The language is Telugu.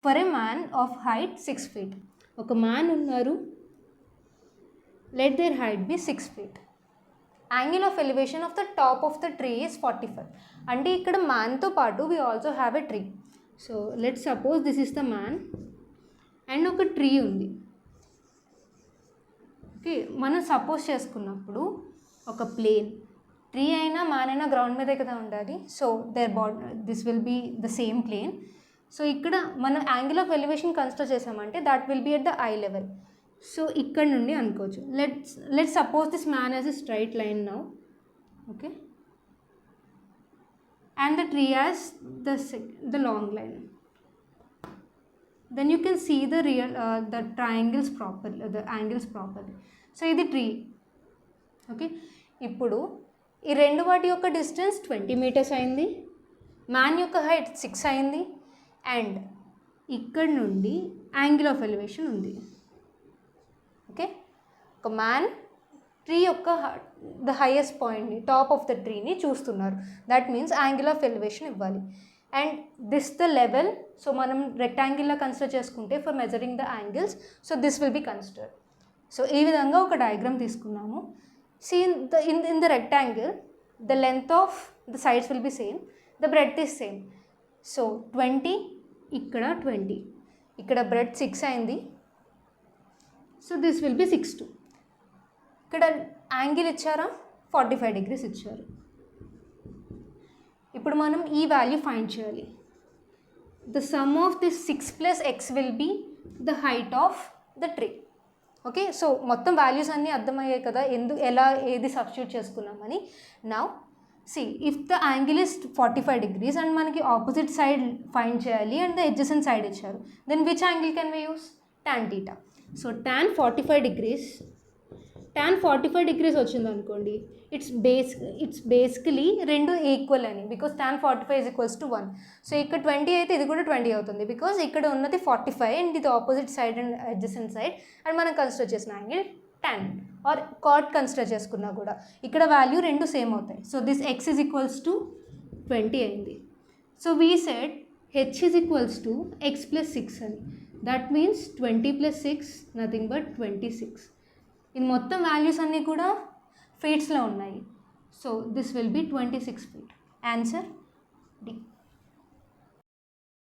For a man of height 6 feet. ఒక మ్యాన్ ఉన్నారు, let there height be 6 feet. Angle of elevation of the top of the tree is 45. అంటే ఇక్కడ మ్యాన్తో పాటు we also have a tree. So let suppose this is the man and ఒక ట్రీ ఉంది. ఓకే, మనం సపోజ్ చేసుకున్నప్పుడు ఒక ప్లేన్, ట్రీ అయినా మ్యాన్ అయినా గ్రౌండ్ మీదే కదా ఉండాలి. So this will be the same plane. So ఇక్కడ మనం యాంగిల్ ఆఫ్ ఎలివేషన్ కన్సిడర్ చేసామంటే that will be at the eye level. So ఇక్కడ నుండి అనుకోవచ్చు, let's suppose this man as a straight line now. Okay, and the tree as the long line. Then you can see the triangles properly, the angles properly. So ఇది ట్రీ. ఓకే, ఇప్పుడు ఈ రెండు వాటి యొక్క డిస్టెన్స్ 20 meters అయింది, మ్యాన్ యొక్క హైట్ 6 అయింది, అండ్ ఇక్కడ నుండి యాంగిల్ ఆఫ్ ఎలివేషన్ ఉంది. ఓకే, ఒక మ్యాన్ ట్రీ యొక్క ద హైయెస్ట్ పాయింట్ని, టాప్ ఆఫ్ ద ట్రీని చూస్తున్నారు. That means angle of elevation ఇవ్వాలి. And this the level. So మనం రెక్టాంగిల్లా కన్సిడర్ చేసుకుంటే for measuring the angles, so this will be considered. So ఈ విధంగా ఒక డయాగ్రామ్ తీసుకున్నాము. See in the rectangle the length of the sides will be same, the breadth is same. So 20, ఇక్కడ 20, ఇక్కడ బ్రెడ్ 6 అయింది. So this will be 6'2". ఇక్కడ యాంగిల్ ఇచ్చారా, 45 degrees ఇచ్చారు. ఇప్పుడు మనం ఈ వాల్యూ ఫైండ్ చేయాలి. The sum of this 6 + x will be the height of the tree. Okay, so మొత్తం వాల్యూస్ అన్నీ అర్థమయ్యాయి కదా, ఎలా ఏది సబ్స్టిట్యూట్ చేసుకున్నామని. Now C, if the angle is 45 degrees and మనకి ఆపోజిట్ సైడ్ ఫైండ్ చేయాలి అండ్ ద ఎడ్జసెంట్ సైడ్ ఇచ్చారు, then which angle can we use? tan theta. So tan 45 degrees వచ్చింది అనుకోండి, ఇట్స్ బేసికలీ రెండు ఈక్వల్ అని, బికాస్ tan 45 = 1. సో ఇక్కడ 20 అయితే ఇది కూడా 20 అవుతుంది, బికాస్ ఇక్కడ ఉన్నది 45 అండ్ ఇది opposite side and adjacent side, and మనం కన్సిడర్ చేసిన angle tan or cot consider చేసుకున్నా కూడా ఇక్కడ వాల్యూ రెండు సేమ్ అవుతాయి. సో దిస్ x = 20 అయింది. So we said h = x + 6 అని. That means 20 + 6 nothing but 26. ఇది మొత్తం వాల్యూస్ అన్నీ కూడా ఫీట్స్లో ఉన్నాయి. So this will B 26 feet. Answer D.